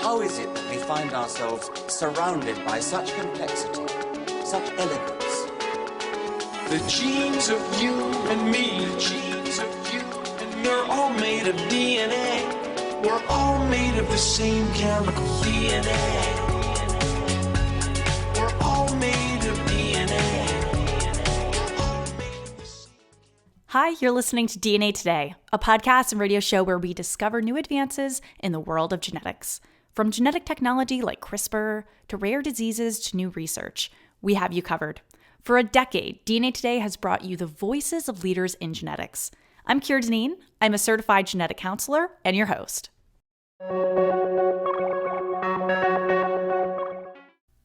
How is it that we find ourselves surrounded by such complexity, such elegance? The genes of you and me, the genes of you and me, are all made of DNA. We're all made of the same chemical DNA. We're all made of DNA. Hi, you're listening to DNA Today, a podcast and radio show where we discover new advances in the world of genetics. From genetic technology like CRISPR to rare diseases to new research, we have you covered. For a decade, DNA Today has brought you the voices of leaders in genetics. I'm Keira Deneen. I'm a certified genetic counselor and your host.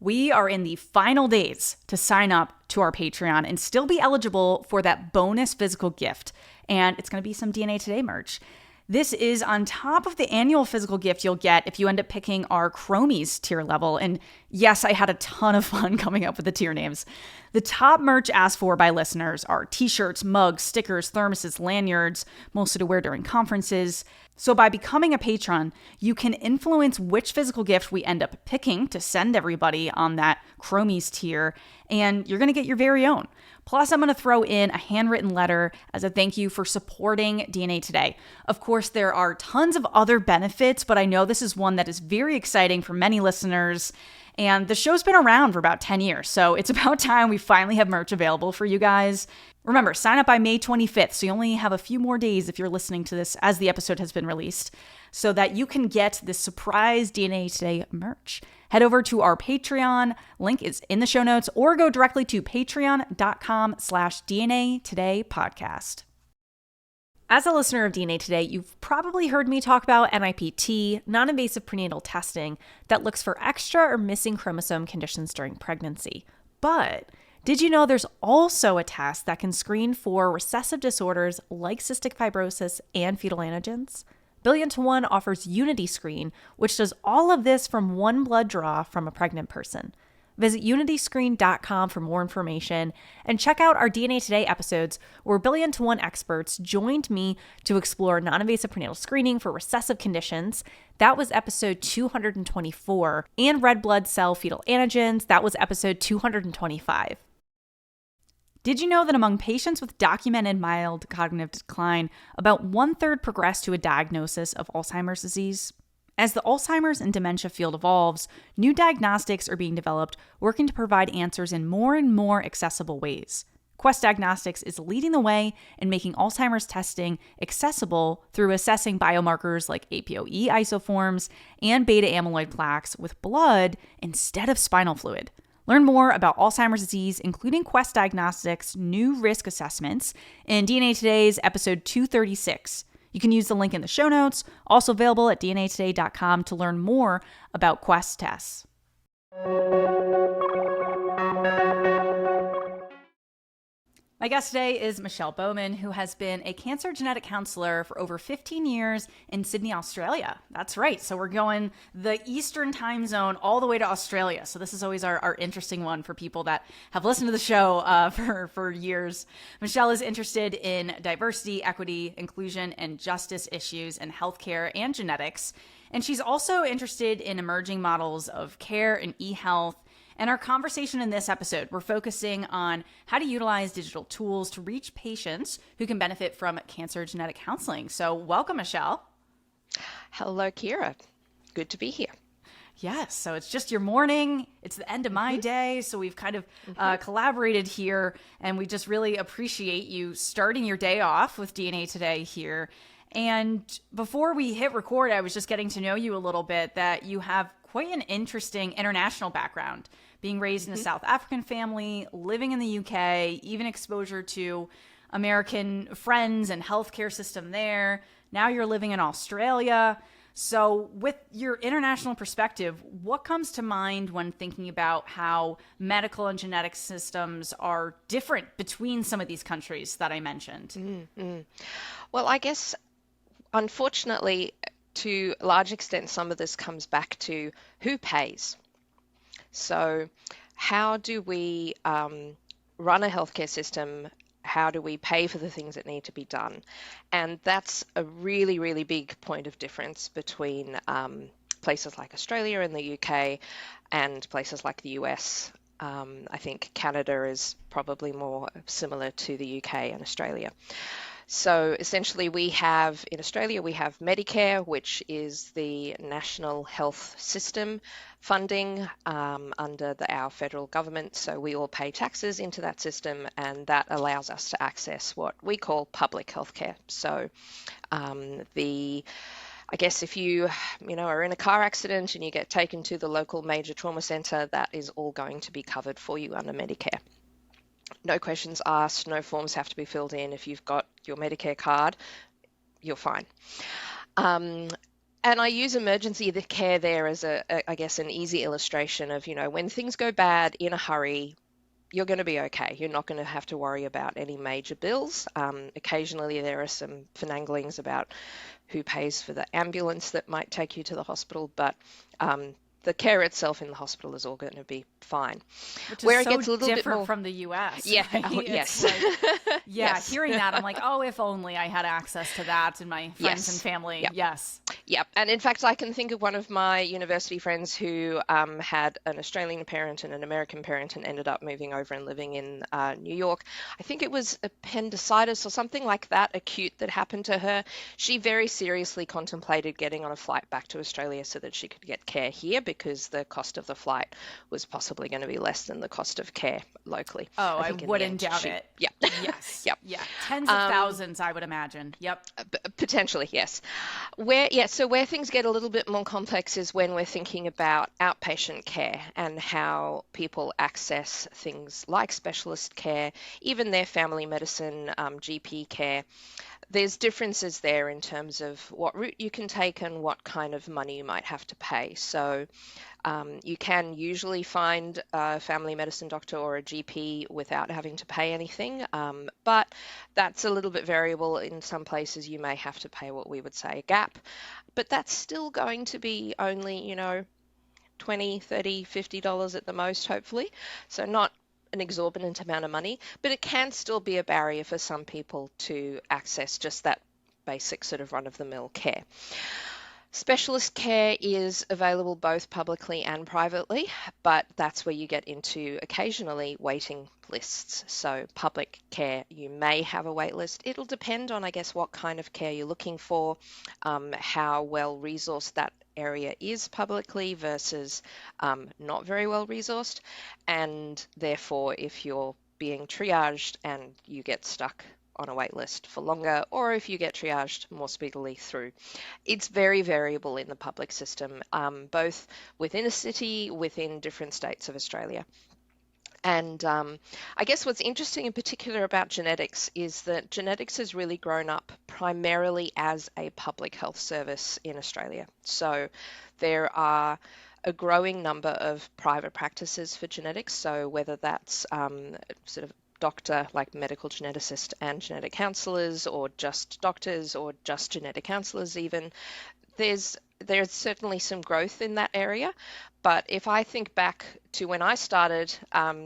We are in the final days to sign up to our Patreon and still be eligible for that bonus physical gift. And it's going to be some DNA Today merch. This is on top of the annual physical gift you'll get if you end up picking our Chromies tier level. And yes, I had a ton of fun coming up with the tier names. The top merch asked for by listeners are t-shirts, mugs, stickers, thermoses, lanyards, mostly to wear during conferences. So by becoming a patron, you can influence which physical gift we end up picking to send everybody on that Chromies tier, and you're going to get your very own. Plus, I'm going to throw in a handwritten letter as a thank you for supporting DNA Today. Of course, there are tons of other benefits, but I know this is one that is very exciting for many listeners. And the show's been around for about 10 years, so it's about time we finally have merch available for you guys. Remember, sign up by May 25th, so you only have a few more days if you're listening to this as the episode has been released, so that you can get this surprise DNA Today merch. Head over to our Patreon, link is in the show notes, or go directly to patreon.com/DNA Today podcast. As a listener of DNA Today, you've probably heard me talk about NIPT, non-invasive prenatal testing, that looks for extra or missing chromosome conditions during pregnancy. But did you know there's also a test that can screen for recessive disorders like cystic fibrosis and fetal antigens? Billion to One offers Unity Screen, which does all of this from one blood draw from a pregnant person. Visit unityscreen.com for more information and check out our DNA Today episodes where Billion to One experts joined me to explore non-invasive prenatal screening for recessive conditions. That was episode 224. And red blood cell fetal antigens. That was episode 225. Did you know that among patients with documented mild cognitive decline, about 1/3 progress to a diagnosis of Alzheimer's disease? As the Alzheimer's and dementia field evolves, new diagnostics are being developed, working to provide answers in more and more accessible ways. Quest Diagnostics is leading the way in making Alzheimer's testing accessible through assessing biomarkers like ApoE isoforms and beta amyloid plaques with blood instead of spinal fluid. Learn more about Alzheimer's disease, including Quest Diagnostics' new risk assessments, in DNA Today's episode 236. You can use the link in the show notes, also available at dnatoday.com to learn more about Quest tests. My guest today is Michelle Bowman, who has been a cancer genetic counselor for over 15 years in Sydney, Australia. That's right. So we're going the Eastern time zone all the way to Australia. So this is always our interesting one for people that have listened to the show for years. Michelle is interested in diversity, equity, inclusion, and justice issues in healthcare and genetics. And she's also interested in emerging models of care and eHealth. In our conversation in this episode, we're focusing on how to utilize digital tools to reach patients who can benefit from cancer genetic counseling. So welcome, Michelle. Hello, Keira. Good to be here. Yes, so it's just your morning. It's the end of my day. So we've kind of collaborated here, and we just really appreciate you starting your day off with DNA Today here. And before we hit record, I was just getting to know you a little bit, that you have quite an interesting international background, being raised in a South African family, living in the UK, even exposure to American friends and healthcare system there. Now you're living in Australia. So with your international perspective, what comes to mind when thinking about how medical and genetic systems are different between some of these countries that I mentioned? Well, I guess, unfortunately, to a large extent, some of this comes back to who pays. So how do we run a healthcare system? How do we pay for the things that need to be done? And that's a really, really big point of difference between places like Australia and the UK and places like the US. I think Canada is probably more similar to the UK and Australia. So essentially in Australia, we have Medicare, which is the national health system funding under our federal government. So we all pay taxes into that system, and that allows us to access what we call public healthcare. So I guess if you are in a car accident and you get taken to the local major trauma center, that is all going to be covered for you under Medicare. No questions asked, no forms have to be filled in. If you've got your Medicare card, you're fine. And I use emergency care there as I guess, an easy illustration of, when things go bad in a hurry, you're going to be okay. You're not going to have to worry about any major bills. Occasionally there are some finanglings about who pays for the ambulance that might take you to the hospital, but the care itself in the hospital is all going to be fine. Which is where it gets a little different bit more from the US. Yeah. Right? Oh, yes. Like, yeah. Yes. Hearing that, I'm like, oh, if only I had access to that and my friends and family. Yep. Yes. Yep. And in fact, I can think of one of my university friends who had an Australian parent and an American parent and ended up moving over and living in New York. I think it was appendicitis or something like that, acute, that happened to her. She very seriously contemplated getting on a flight back to Australia so that she could get care here, because the cost of the flight was possibly going to be less than the cost of care locally. Oh, I wouldn't doubt it. Yeah. Yes. Yep. Yeah. Tens of thousands, I would imagine. Yep. Potentially, yes. So where things get a little bit more complex is when we're thinking about outpatient care and how people access things like specialist care, even their family medicine, GP care. There's differences there in terms of what route you can take and what kind of money you might have to pay. So you can usually find a family medicine doctor or a GP without having to pay anything, but that's a little bit variable. In some places you may have to pay what we would say a gap, but that's still going to be only, $20, $30, $50 at the most, hopefully. So not an exorbitant amount of money, but it can still be a barrier for some people to access just that basic sort of run-of-the-mill care. Specialist care is available both publicly and privately, but that's where you get into occasionally waiting lists. So public care, you may have a wait list. It'll depend on, I guess, what kind of care you're looking for, how well resourced that area is publicly versus not very well resourced, and therefore if you're being triaged and you get stuck on a wait list for longer, or if you get triaged more speedily through. It's very variable in the public system, both within a city, within different states of Australia. And I guess what's interesting in particular about genetics is that genetics has really grown up primarily as a public health service in Australia. So there are a growing number of private practices for genetics. So whether that's sort of doctor, like medical geneticist and genetic counselors, or just doctors, or just genetic counselors even, there's certainly some growth in that area. But if I think back to when I started,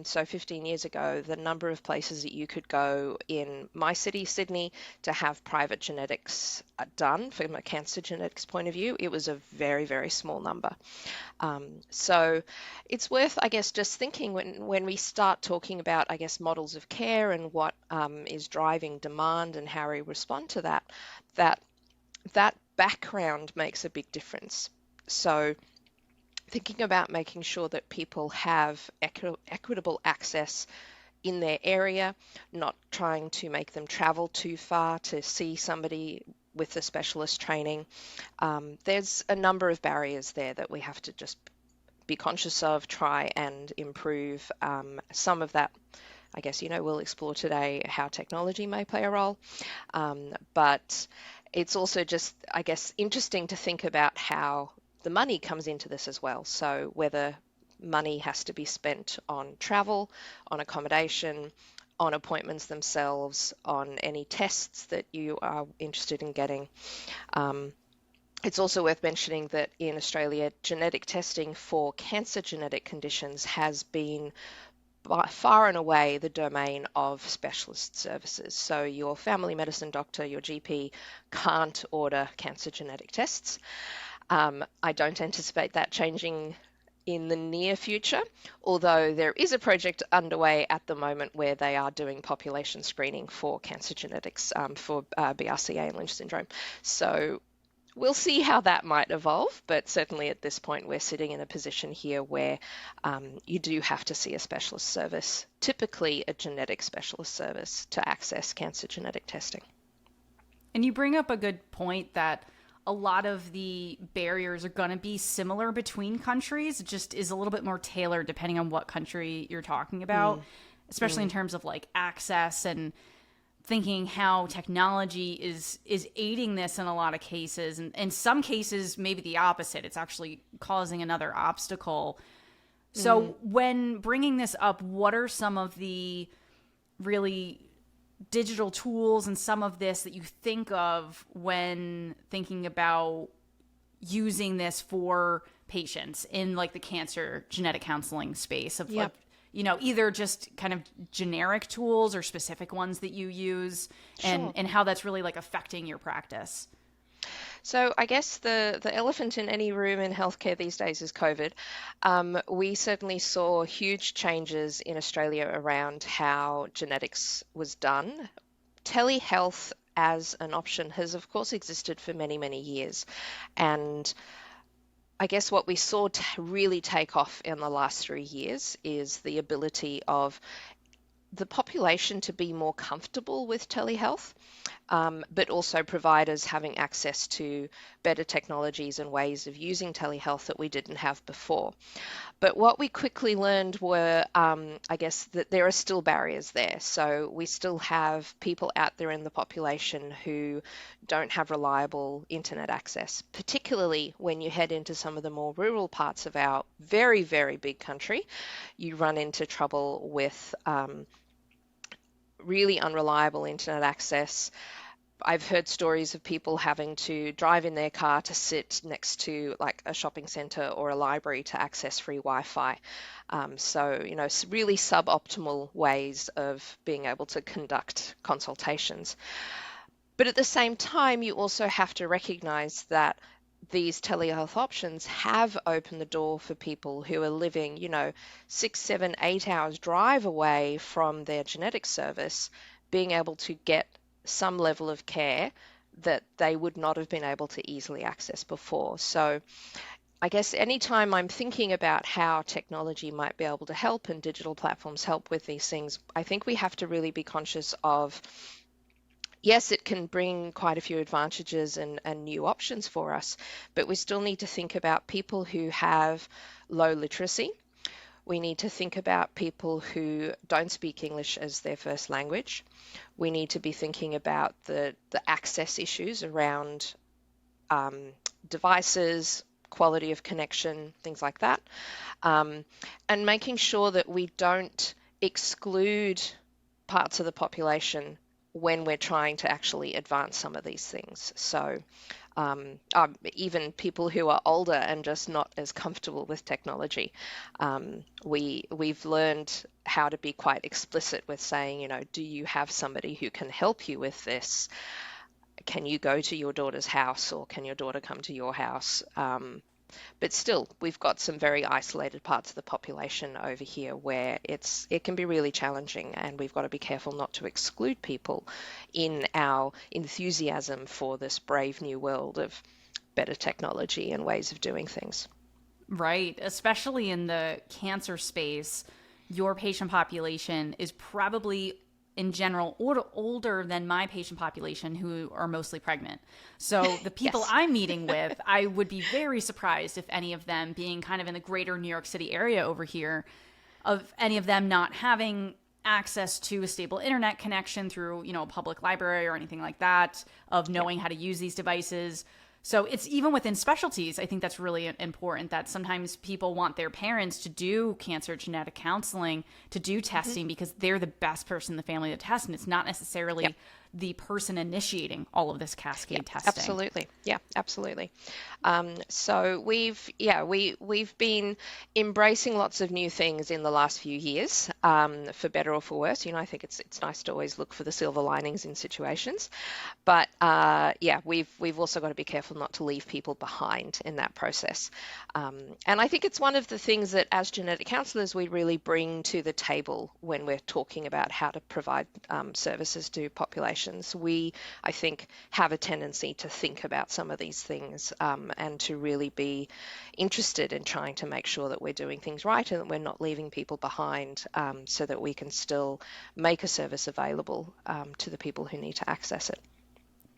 so 15 years ago, the number of places that you could go in my city, Sydney, to have private genetics done from a cancer genetics point of view, it was a very, very small number. So it's worth, I guess, just thinking when we start talking about, I guess, models of care and what is driving demand and how we respond to that background makes a big difference. So thinking about making sure that people have equitable access in their area, not trying to make them travel too far to see somebody with the specialist training. There's a number of barriers there that we have to just be conscious of, try and improve. Some of that, I guess, we'll explore today how technology may play a role. But it's also just, I guess, interesting to think about how the money comes into this as well. So whether money has to be spent on travel, on accommodation, on appointments themselves, on any tests that you are interested in getting. It's also worth mentioning that in Australia, genetic testing for cancer genetic conditions has been by far and away the domain of specialist services. So your family medicine doctor, your GP, can't order cancer genetic tests. I don't anticipate that changing in the near future, although there is a project underway at the moment where they are doing population screening for cancer genetics for BRCA and Lynch syndrome. So we'll see how that might evolve, but certainly at this point we're sitting in a position here where you do have to see a specialist service, typically a genetic specialist service, to access cancer genetic testing. And you bring up a good point that a lot of the barriers are going to be similar between countries. It just is a little bit more tailored depending on what country you're talking about, especially in terms of like access and thinking how technology is aiding this in a lot of cases. And in some cases, maybe the opposite. It's actually causing another obstacle. So when bringing this up, what are some of the really digital tools and some of this that you think of when thinking about using this for patients in like the cancer genetic counseling space of like, you know, either just kind of generic tools or specific ones that you use and how that's really like affecting your practice? So I guess the elephant in any room in healthcare these days is COVID. We certainly saw huge changes in Australia around how genetics was done. Telehealth as an option has, of course, existed for many, many years. And I guess what we saw really take off in the last 3 years is the ability of the population to be more comfortable with telehealth, but also providers having access to better technologies and ways of using telehealth that we didn't have before. But what we quickly learned were, I guess, that there are still barriers there. So we still have people out there in the population who don't have reliable internet access, particularly when you head into some of the more rural parts of our very, very big country. You run into trouble with really unreliable internet access. I've heard stories of people having to drive in their car to sit next to like a shopping center or a library to access free Wi-Fi. So, you know, really suboptimal ways of being able to conduct consultations. But at the same time, you also have to recognize that these telehealth options have opened the door for people who are living, you know, 6, 7, 8 hours drive away from their genetic service, being able to get some level of care that they would not have been able to easily access before. So I guess anytime I'm thinking about how technology might be able to help and digital platforms help with these things, I think we have to really be conscious of, yes, it can bring quite a few advantages and new options for us, but we still need to think about people who have low literacy. We need to think about people who don't speak English as their first language. We need to be thinking about the access issues around devices, quality of connection, things like that, and making sure that we don't exclude parts of the population when we're trying to actually advance some of these things. So even people who are older and just not as comfortable with technology, we've learned how to be quite explicit with saying, you know, do you have somebody who can help you with this? Can you go to your daughter's house, or can your daughter come to your house? But still, we've got some very isolated parts of the population over here where it can be really challenging, and we've got to be careful not to exclude people in our enthusiasm for this brave new world of better technology and ways of doing things. Right. Especially in the cancer space, your patient population is probably in general older than my patient population, who are mostly pregnant. So the people Yes. I'm meeting with, I would be very surprised if any of them, being kind of in the greater New York City area over here, of any of them not having access to a stable internet connection through, you know, a public library or anything like that, of knowing how to use these devices. So it's even within specialties, I think that's really important, that sometimes people want their parents to do cancer genetic counseling, to do testing, because they're the best person in the family to test. And it's not necessarily the person initiating all of this cascade testing. Absolutely. Yeah, absolutely. So we've been embracing lots of new things in the last few years, for better or for worse. You know, I think it's nice to always look for the silver linings in situations. But yeah, we've also got to be careful not to leave people behind in that process. And I think it's one of the things that as genetic counselors we really bring to the table when we're talking about how to provide services to populations. We, I think, have a tendency to think about some of these things and to really be interested in trying to make sure that we're doing things right and that we're not leaving people behind, so that we can still make a service available to the people who need to access it.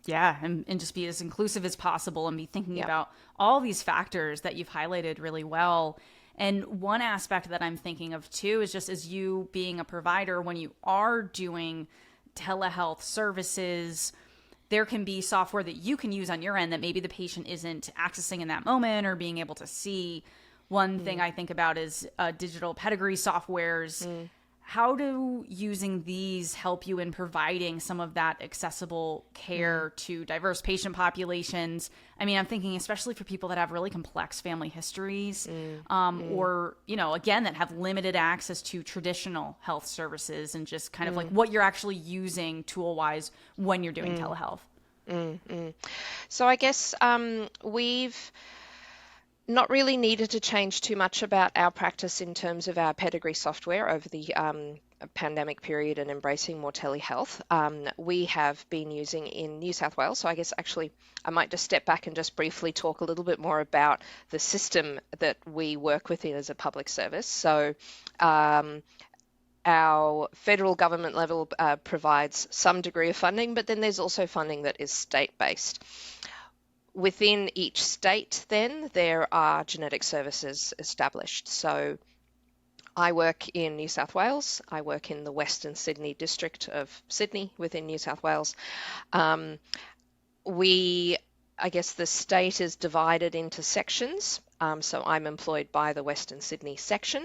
Yeah, and just be as inclusive as possible and be thinking Yep. about all these factors that you've highlighted really well. And one aspect that I'm thinking of too is just as you being a provider, when you are doing telehealth services, there can be software that you can use on your end that maybe the patient isn't accessing in that moment or being able to see. One thing I think about is digital pedigree softwares. How do using these help you in providing some of that accessible care to diverse patient populations? I mean, I'm thinking especially for people that have really complex family histories, or, you know, again, that have limited access to traditional health services, and just kind of like what you're actually using tool-wise when you're doing telehealth. So I guess we've not really needed to change too much about our practice in terms of our pedigree software over the pandemic period and embracing more telehealth. We have been using in New South Wales, so I guess actually I might just step back and just briefly talk a little bit more about the system that we work within as a public service. So our federal government level provides some degree of funding, but then there's also funding that is state-based. Within each state, then, there are genetic services established. So I work in New South Wales. I work in the Western Sydney district of Sydney within New South Wales. I guess the state is divided into sections. So I'm employed by the Western Sydney section,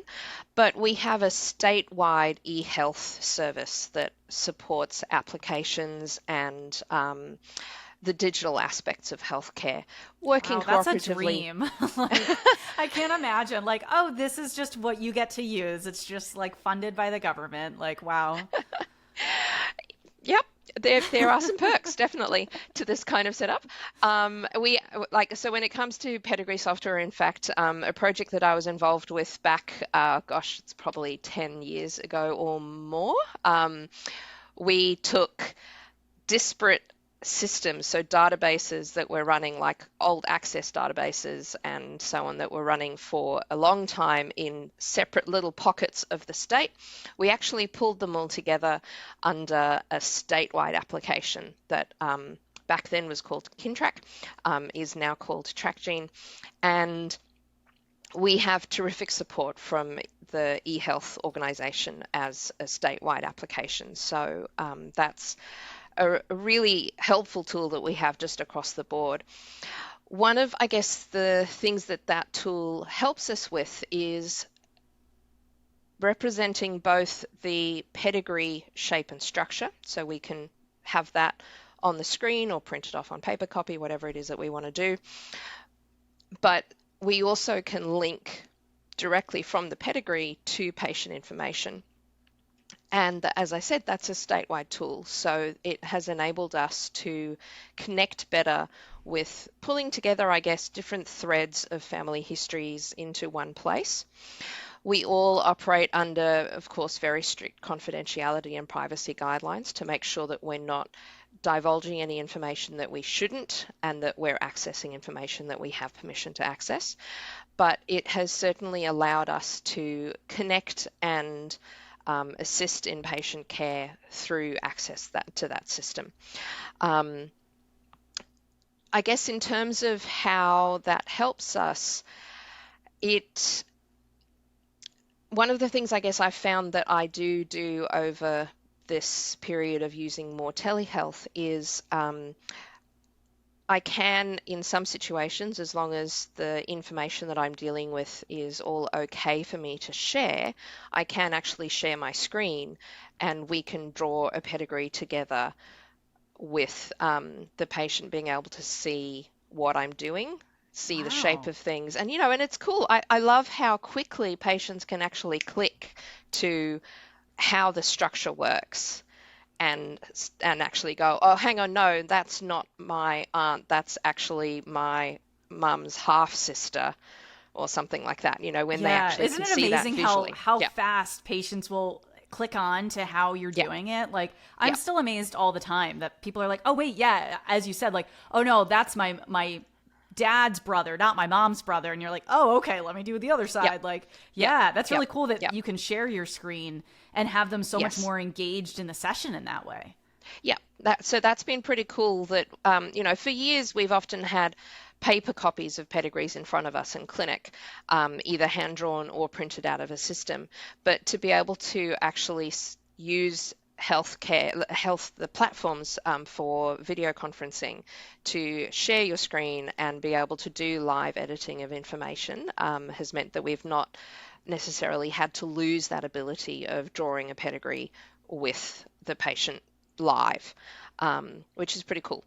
but we have a statewide eHealth service that supports applications and the digital aspects of healthcare, working Wow, that's a cooperatively. dream. Like, I can't imagine. Like, oh, this is just what you get to use. It's just like funded by the government. Like, wow. Yep, there are some perks definitely to this kind of setup. So when it comes to pedigree software, in fact, a project that I was involved with back, gosh, it's probably 10 years ago or more. We took disparate systems, so databases that were running, like old access databases and so on, that were running for a long time in separate little pockets of the state. We actually pulled them all together under a statewide application that back then was called KinTrack, is now called TrakGene, and we have terrific support from the eHealth organisation as a statewide application. So that's a really helpful tool that we have just across the board. One of, I guess, the things that that tool helps us with is representing both the pedigree shape and structure, so we can have that on the screen or print it off on paper copy, whatever it is that we want to do. But we also can link directly from the pedigree to patient information. And as I said, that's a statewide tool. So it has enabled us to connect better with pulling together, I guess, different threads of family histories into one place. We all operate under, of course, very strict confidentiality and privacy guidelines to make sure that we're not divulging any information that we shouldn't, and that we're accessing information that we have permission to access. But it has certainly allowed us to connect and assist in patient care through access to that system. I guess in terms of how that helps us, one of the things I guess I found that I do over this period of using more telehealth is I can, in some situations, as long as the information that I'm dealing with is all okay for me to share, I can actually share my screen and we can draw a pedigree together with the patient being able to see what I'm doing, see the shape of things. And, and it's cool. I love how quickly patients can actually click to how the structure works and actually go, oh, hang on, no, that's not my aunt, that's actually my mum's half sister or something like that, when they Yeah, actually isn't can it see that amazing how visually. how Yeah, fast patients will click on to how you're yeah, doing it? Like I'm yeah, still amazed all the time that people are like, "Oh wait, yeah, as you said, like, oh no, that's my dad's brother, not my mom's brother." And you're like, "Oh, okay, let me do the other yeah, side." Like, yeah, yeah, that's yeah, really cool that yeah. you can share your screen and have them so much Yes. more engaged in the session in that way. Yeah, that's been pretty cool that for years we've often had paper copies of pedigrees in front of us in clinic, either hand drawn or printed out of a system. But to be able to actually use the platforms for video conferencing to share your screen and be able to do live editing of information has meant that we've not necessarily had to lose that ability of drawing a pedigree with the patient live, which is pretty cool.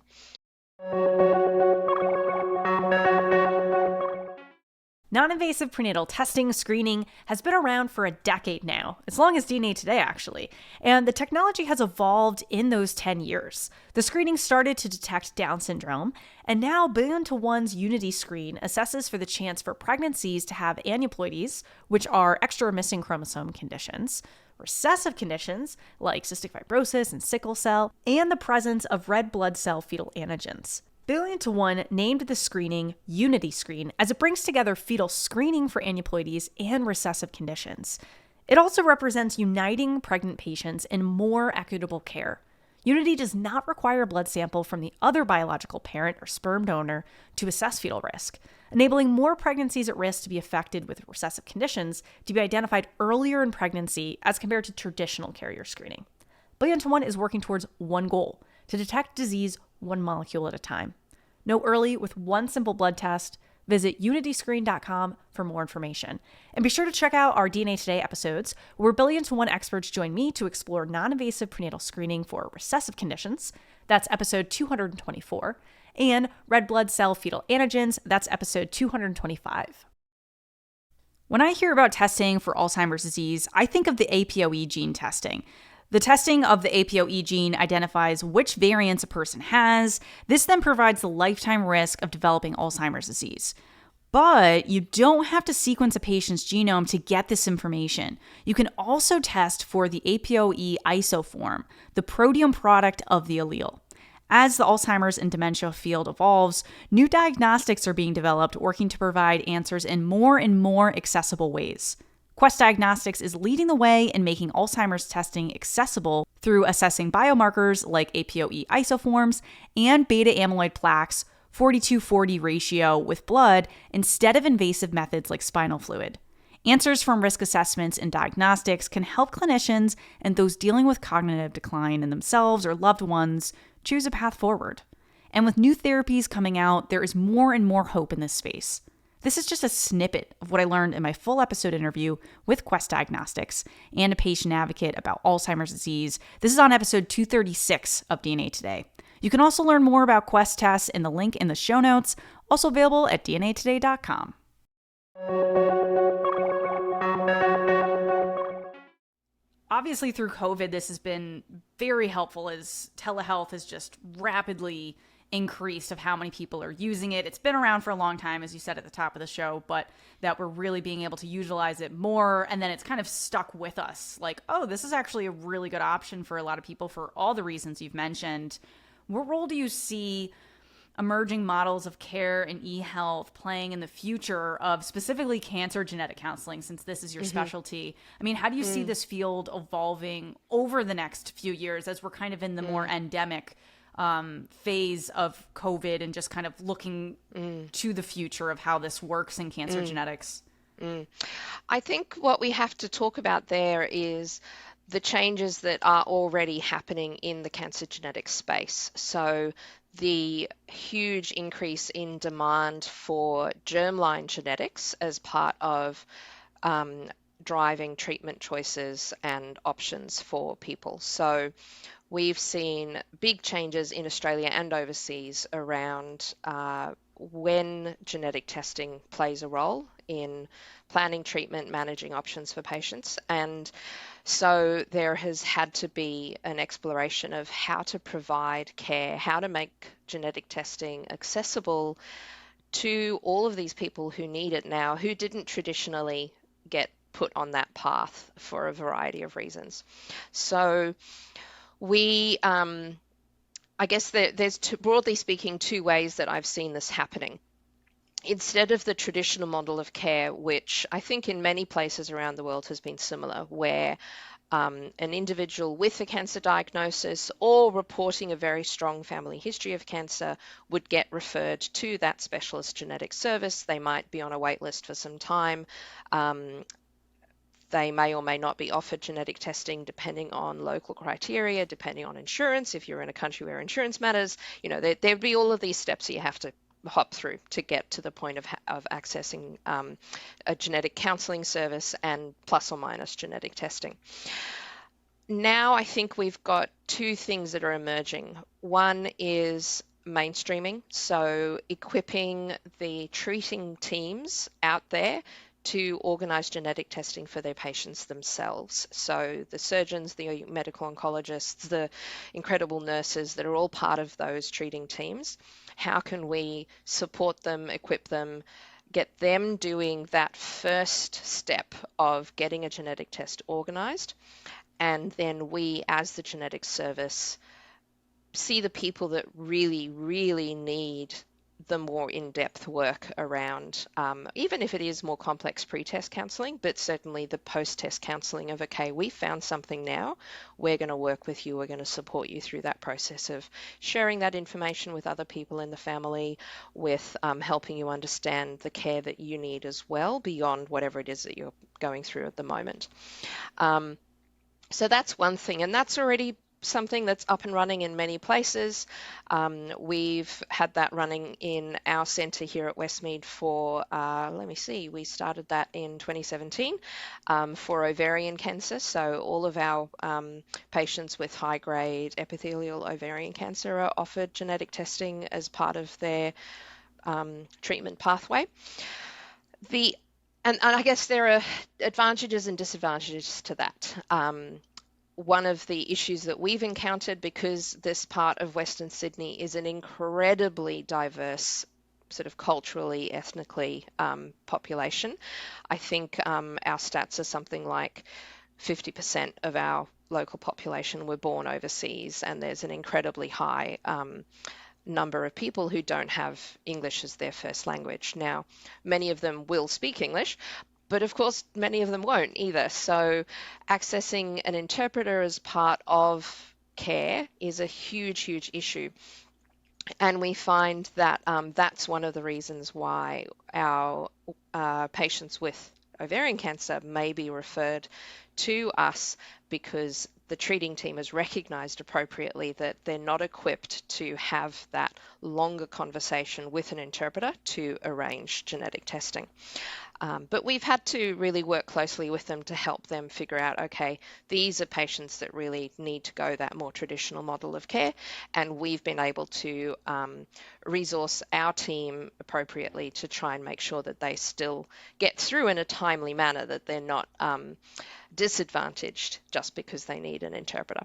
Non-invasive prenatal testing screening has been around for a decade now, as long as DNA Today actually, and the technology has evolved in those 10 years. The screening started to detect Down syndrome, and now Billion to One's Unity screen assesses for the chance for pregnancies to have aneuploidies, which are extra or missing chromosome conditions, recessive conditions like cystic fibrosis and sickle cell, and the presence of red blood cell fetal antigens. Billion to One named the screening Unity Screen as it brings together fetal screening for aneuploidies and recessive conditions. It also represents uniting pregnant patients in more equitable care. Unity does not require a blood sample from the other biological parent or sperm donor to assess fetal risk, enabling more pregnancies at risk to be affected with recessive conditions to be identified earlier in pregnancy as compared to traditional carrier screening. Billion to One is working towards one goal: to detect disease one molecule at a time. Know early with one simple blood test. Visit unityscreen.com for more information. And be sure to check out our DNA Today episodes, where Billion to One experts join me to explore non-invasive prenatal screening for recessive conditions. That's episode 224. And red blood cell fetal antigens. That's episode 225. When I hear about testing for Alzheimer's disease, I think of the APOE gene testing. The testing of the APOE gene identifies which variants a person has. This then provides the lifetime risk of developing Alzheimer's disease. But you don't have to sequence a patient's genome to get this information. You can also test for the APOE isoform, the proteome product of the allele. As the Alzheimer's and dementia field evolves, new diagnostics are being developed, working to provide answers in more and more accessible ways. Quest Diagnostics is leading the way in making Alzheimer's testing accessible through assessing biomarkers like APOE isoforms and beta amyloid plaques 42/40 ratio with blood instead of invasive methods like spinal fluid. Answers from risk assessments and diagnostics can help clinicians and those dealing with cognitive decline in themselves or loved ones choose a path forward. And with new therapies coming out, there is more and more hope in this space. This is just a snippet of what I learned in my full episode interview with Quest Diagnostics and a patient advocate about Alzheimer's disease. This is on episode 236 of DNA Today. You can also learn more about Quest tests in the link in the show notes, also available at dnatoday.com. Obviously, through COVID, this has been very helpful as telehealth has just rapidly increased of how many people are using it. It's been around for a long time, as you said at the top of the show, but that we're really being able to utilize it more. And then it's kind of stuck with us. Like, oh, this is actually a really good option for a lot of people for all the reasons you've mentioned. What role do you see emerging models of care and eHealth playing in the future of specifically cancer genetic counseling, since this is your specialty? I mean, how do you see this field evolving over the next few years as we're kind of in the more endemic phase of COVID and just kind of looking to the future of how this works in cancer genetics? I think what we have to talk about there is the changes that are already happening in the cancer genetics space. So the huge increase in demand for germline genetics as part of driving treatment choices and options for people. So we've seen big changes in Australia and overseas around when genetic testing plays a role in planning treatment, managing options for patients. And so there has had to be an exploration of how to provide care, how to make genetic testing accessible to all of these people who need it now, who didn't traditionally get put on that path for a variety of reasons. So we, I guess there's broadly speaking, two ways that I've seen this happening. Instead of the traditional model of care, which I think in many places around the world has been similar, where an individual with a cancer diagnosis or reporting a very strong family history of cancer would get referred to that specialist genetic service. They might be on a wait list for some time. They may or may not be offered genetic testing depending on local criteria, depending on insurance. If you're in a country where insurance matters, there'd be all of these steps that you have to hop through to get to the point of accessing a genetic counseling service and plus or minus genetic testing. Now I think we've got two things that are emerging. One is mainstreaming, so equipping the treating teams out there to organise genetic testing for their patients themselves. So the surgeons, the medical oncologists, the incredible nurses that are all part of those treating teams, how can we support them, equip them, get them doing that first step of getting a genetic test organised, and then we as the genetic service see the people that really, really need the more in-depth work around, even if it is more complex pre-test counseling, but certainly the post-test counseling of, okay, we found something now, we're going to work with you, we're going to support you through that process of sharing that information with other people in the family, with helping you understand the care that you need as well, beyond whatever it is that you're going through at the moment. So that's one thing, and that's already something that's up and running in many places. We've had that running in our centre here at Westmead for, we started that in 2017 for ovarian cancer. So all of our patients with high-grade epithelial ovarian cancer are offered genetic testing as part of their treatment pathway. And I guess there are advantages and disadvantages to that. One of the issues that we've encountered, because this part of Western Sydney is an incredibly diverse, sort of culturally, ethnically population. I think our stats are something like 50% of our local population were born overseas, and there's an incredibly high number of people who don't have English as their first language. Now, many of them will speak English, but of course, many of them won't either. So accessing an interpreter as part of care is a huge, huge issue. And we find that that's one of the reasons why our patients with ovarian cancer may be referred to us, because the treating team has recognized appropriately that they're not equipped to have that longer conversation with an interpreter to arrange genetic testing. But we've had to really work closely with them to help them figure out, okay, these are patients that really need to go that more traditional model of care, and we've been able to resource our team appropriately to try and make sure that they still get through in a timely manner, that they're not disadvantaged just because they need an interpreter.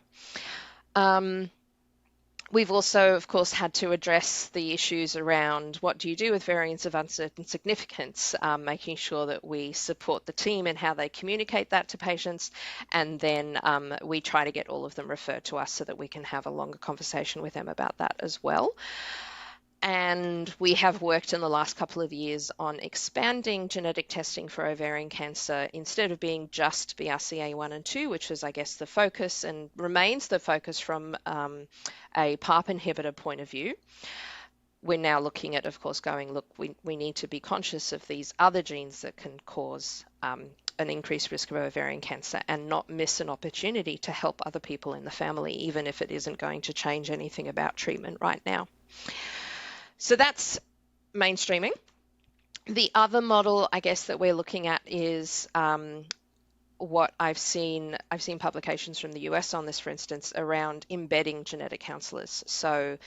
We've also, of course, had to address the issues around what do you do with variants of uncertain significance, making sure that we support the team in how they communicate that to patients, and then we try to get all of them referred to us so that we can have a longer conversation with them about that as well. And we have worked in the last couple of years on expanding genetic testing for ovarian cancer, instead of being just BRCA1 and 2, which was, I guess, the focus and remains the focus from a PARP inhibitor point of view. We're now looking at, of course, going, look, we need to be conscious of these other genes that can cause an increased risk of ovarian cancer, and not miss an opportunity to help other people in the family, even if it isn't going to change anything about treatment right now. So that's mainstreaming. The other model, I guess, that we're looking at is what I've seen publications from the US on this, for instance, around embedding genetic counselors. So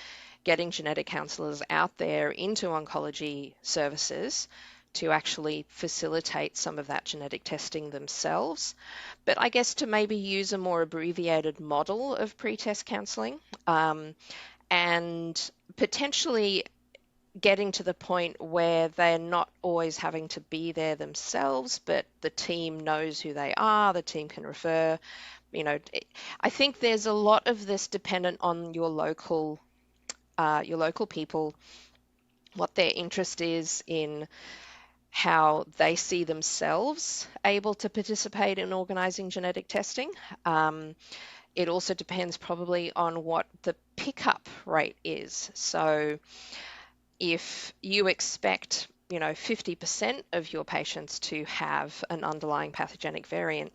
getting genetic counselors out there into oncology services to actually facilitate some of that genetic testing themselves. But I guess to maybe use a more abbreviated model of pretest counseling, and potentially getting to the point where they're not always having to be there themselves, but the team knows who they are, the team can refer. I think there's a lot of this dependent on your local people, what their interest is in how they see themselves able to participate in organizing genetic testing. It also depends probably on what the pickup rate is. So if you expect 50% of your patients to have an underlying pathogenic variant,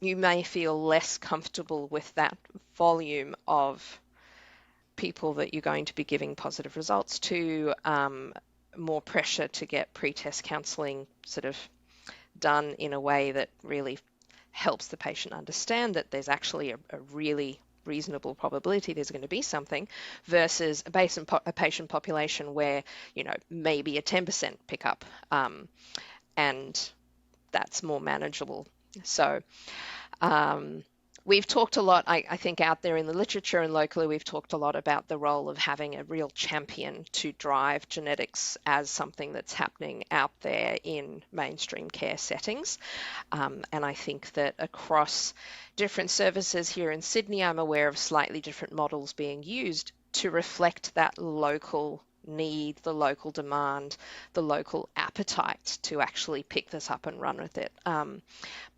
you may feel less comfortable with that volume of people that you're going to be giving positive results to, more pressure to get pretest counseling sort of done in a way that really helps the patient understand that there's actually a really reasonable probability there's going to be something, versus a patient population where maybe a 10% pickup, and that's more manageable. So we've talked a lot, I think, out there in the literature and locally, we've talked a lot about the role of having a real champion to drive genetics as something that's happening out there in mainstream care settings. And I think that across different services here in Sydney, I'm aware of slightly different models being used to reflect that local need, the local demand, the local appetite to actually pick this up and run with it.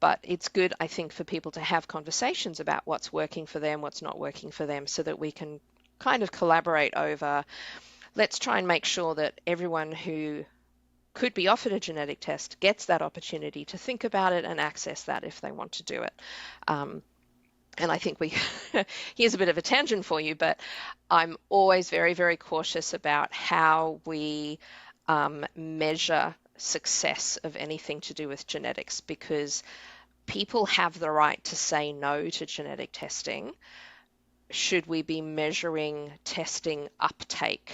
But it's good, I think, for people to have conversations about what's working for them, what's not working for them, so that we can kind of collaborate over, let's try and make sure that everyone who could be offered a genetic test gets that opportunity to think about it and access that if they want to do it. And I think here's a bit of a tangent for you, but I'm always very, very cautious about how we measure success of anything to do with genetics, because people have the right to say no to genetic testing. Should we be measuring testing uptake,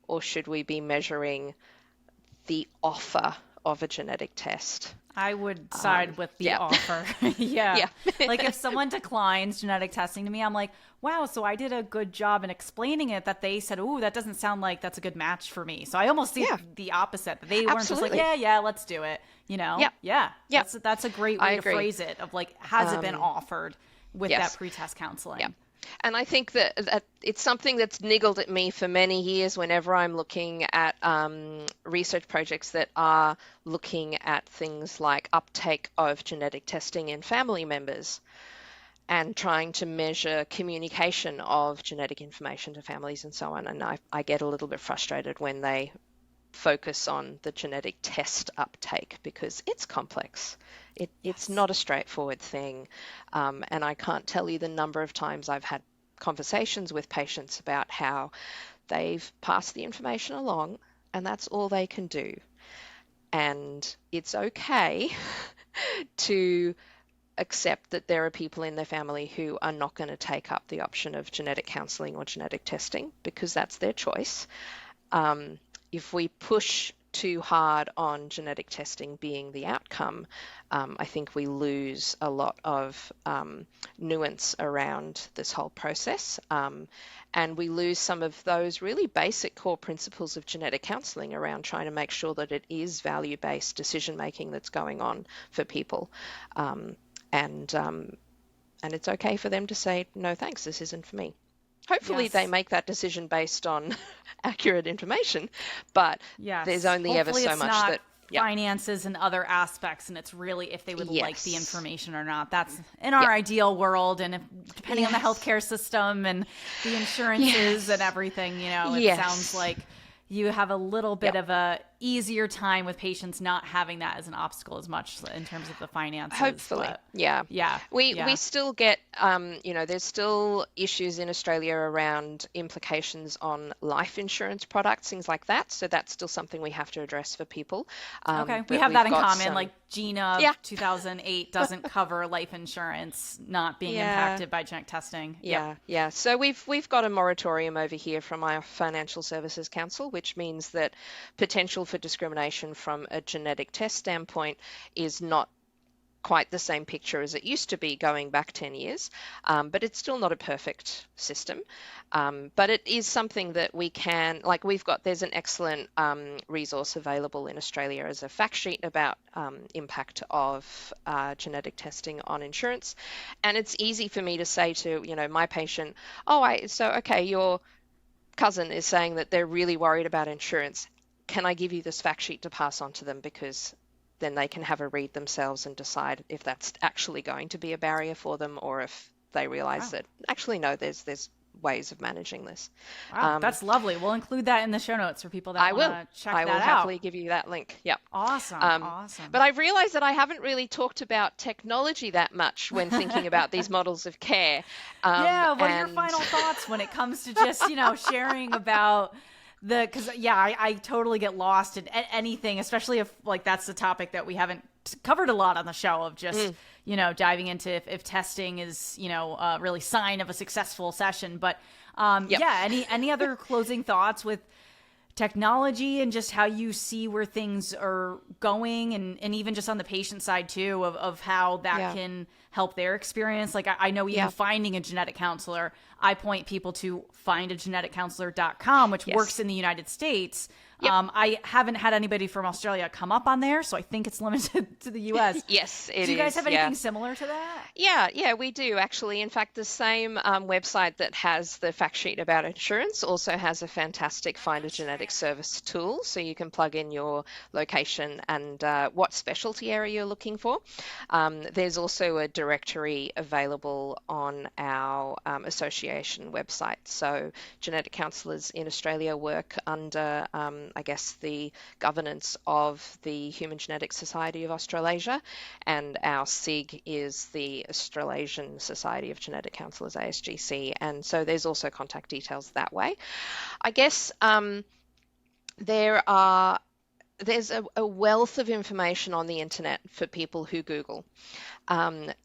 or should we be measuring the offer of a genetic test? I would side with the offer. Yeah. Like if someone declines genetic testing to me, I'm like, wow, so I did a good job in explaining it, that they said, oh, that doesn't sound like that's a good match for me. So I almost see the opposite. They weren't just like, yeah, let's do it. Yeah. That's a great way to phrase it, of like, has it been offered with that pretest counseling? Yeah. And I think that it's something that's niggled at me for many years whenever I'm looking at research projects that are looking at things like uptake of genetic testing in family members and trying to measure communication of genetic information to families and so on. And I get a little bit frustrated when they focus on the genetic test uptake, because it's complex. It's not a straightforward thing. And I can't tell you the number of times I've had conversations with patients about how they've passed the information along and that's all they can do. And it's okay to accept that there are people in their family who are not going to take up the option of genetic counseling or genetic testing, because that's their choice. If we push too hard on genetic testing being the outcome, I think we lose a lot of nuance around this whole process, and we lose some of those really basic core principles of genetic counseling around trying to make sure that it is value-based decision making that's going on for people, and it's okay for them to say, no thanks, this isn't for me. Hopefully they make that decision based on accurate information, but there's only ever so much that finances and other aspects, and it's really if they would like the information or not. That's in our ideal world, and depending on the healthcare system and the insurances and everything, it sounds like you have a little bit of a easier time with patients not having that as an obstacle as much in terms of the finances. Hopefully, But yeah. yeah, We still get, there's still issues in Australia around implications on life insurance products, things like that. So that's still something we have to address for people. Okay, we But have we've that in got common. some, Like Gina yeah, of 2008 doesn't cover life insurance not being yeah. impacted by genetic testing. Yep. Yeah. So we've got a moratorium over here from our Financial Services Council, which means that potential for discrimination from a genetic test standpoint is not quite the same picture as it used to be going back 10 years, but it's still not a perfect system. But it is something that we can, like there's an excellent resource available in Australia as a fact sheet about impact of genetic testing on insurance. And it's easy for me to say to, my patient, okay, your cousin is saying that they're really worried about insurance. Can I give you this fact sheet to pass on to them? Because then they can have a read themselves and decide if that's actually going to be a barrier for them, or if they realize that actually no, there's ways of managing this. Wow, that's lovely. We'll include that in the show notes for people that I want will. to check I that will out. happily give you that link. Yep. Awesome. Awesome. But I've realized that I haven't really talked about technology that much when thinking about these models of care. Yeah, what are your final thoughts when it comes to just, sharing about because I totally get lost in anything, especially if like that's the topic that we haven't covered a lot on the show of just, diving into if testing is, really sign of a successful session. But any other closing thoughts with technology and just how you see where things are going and even just on the patient side too of how that can help their experience. Like I know even finding a genetic counselor, I point people to findageneticcounselor.com, which works in the United States. I haven't had anybody from Australia come up on there, so I think it's limited to the US. Yes, it is. Do you guys have anything similar to that? Yeah, we do actually. In fact, the same website that has the fact sheet about insurance also has a fantastic Find a Genetic Service tool, so you can plug in your location and what specialty area you're looking for. There's also a directory available on our association website. So genetic counsellors in Australia work under I guess, the governance of the Human Genetics Society of Australasia, and our SIG is the Australasian Society of Genetic Counsellors, ASGC, and so there's also contact details that way. I guess there's a wealth of information on the internet for people who Google, and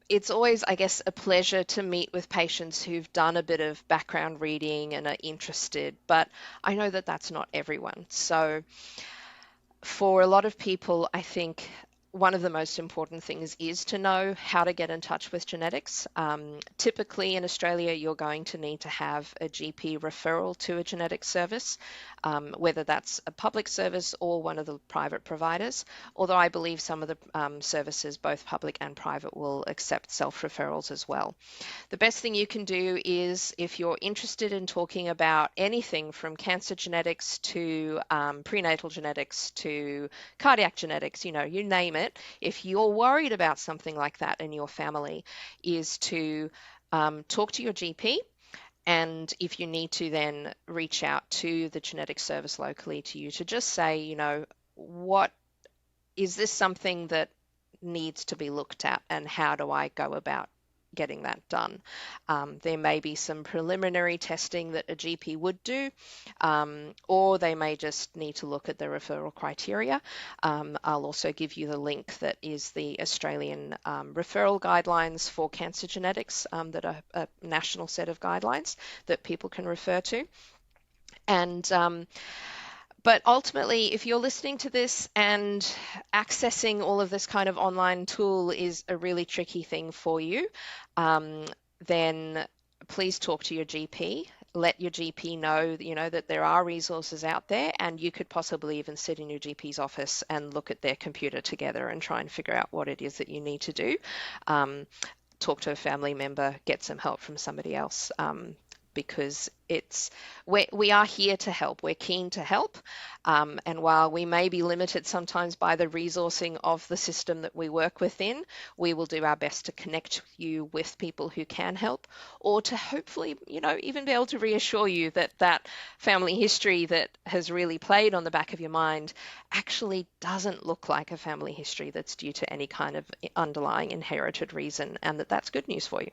it's always, I guess, a pleasure to meet with patients who've done a bit of background reading and are interested, but I know that that's not everyone. So for a lot of people, I think one of the most important things is to know how to get in touch with genetics. Typically in Australia, you're going to need to have a GP referral to a genetic service, whether that's a public service or one of the private providers, although I believe some of the services, both public and private, will accept self-referrals as well. The best thing you can do is, if you're interested in talking about anything from cancer genetics to prenatal genetics to cardiac genetics, you name it, if you're worried about something like that in your family, is to talk to your GP. And if you need to, then reach out to the genetic service locally to you to just say, what is this something that needs to be looked at, and how do I go about getting that done? There may be some preliminary testing that a GP would do, or they may just need to look at the referral criteria. I'll also give you the link that is the Australian referral guidelines for cancer genetics, that are a national set of guidelines that people can refer to. And but ultimately, if you're listening to this and accessing all of this kind of online tool is a really tricky thing for you, then please talk to your GP. Let your GP know, that there are resources out there, and you could possibly even sit in your GP's office and look at their computer together and try and figure out what it is that you need to do. Talk to a family member, get some help from somebody else. because we are here to help. We're keen to help. And while we may be limited sometimes by the resourcing of the system that we work within, we will do our best to connect you with people who can help, or to hopefully, even be able to reassure you that that family history that has really played on the back of your mind actually doesn't look like a family history that's due to any kind of underlying inherited reason, and that that's good news for you.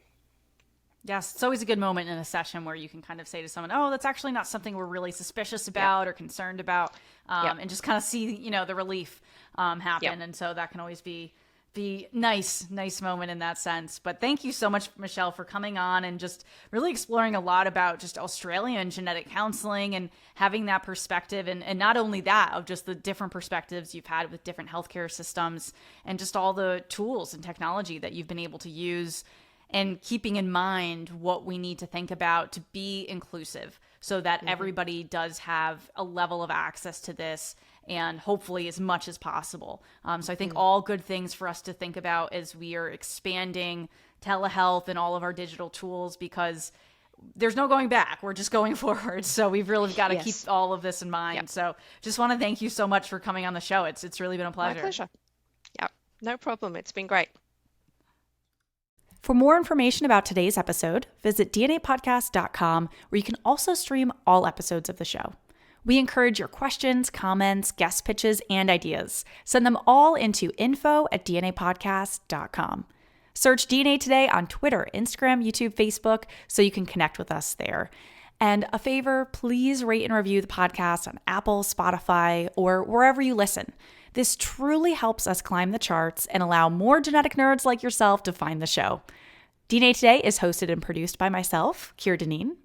Yes, it's always a good moment in a session where you can kind of say to someone, oh, that's actually not something we're really suspicious about or concerned about, and just kind of see, the relief happen. And so that can always be nice moment in that sense. But thank you so much, Michelle, for coming on and just really exploring a lot about just Australian genetic counseling and having that perspective. And not only that, of just the different perspectives you've had with different healthcare systems and just all the tools and technology that you've been able to use, and keeping in mind what we need to think about to be inclusive so that everybody does have a level of access to this, and hopefully as much as possible. So I think all good things for us to think about as we are expanding telehealth and all of our digital tools, because there's no going back. We're just going forward. So we've really got to keep all of this in mind. Yep. So just want to thank you so much for coming on the show. It's really been a pleasure. My pleasure. Yeah, no problem. It's been great. For more information about today's episode, visit dnapodcast.com, where you can also stream all episodes of the show. We encourage your questions, comments, guest pitches, and ideas. Send them all into info@dnapodcast.com. Search DNA Today on Twitter, Instagram, YouTube, Facebook, so you can connect with us there. And a favor, please rate and review the podcast on Apple, Spotify, or wherever you listen. This truly helps us climb the charts and allow more genetic nerds like yourself to find the show. DNA Today is hosted and produced by myself, Keir Deneen.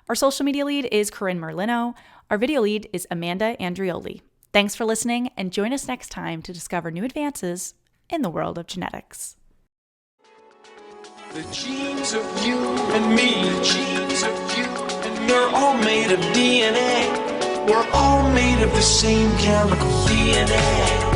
Our social media lead is Corinne Merlino. Our video lead is Amanda Andrioli. Thanks for listening, and join us next time to discover new advances in the world of genetics. The genes of you and me, the genes of you and me, are all made of DNA. We're all made of the same chemical DNA.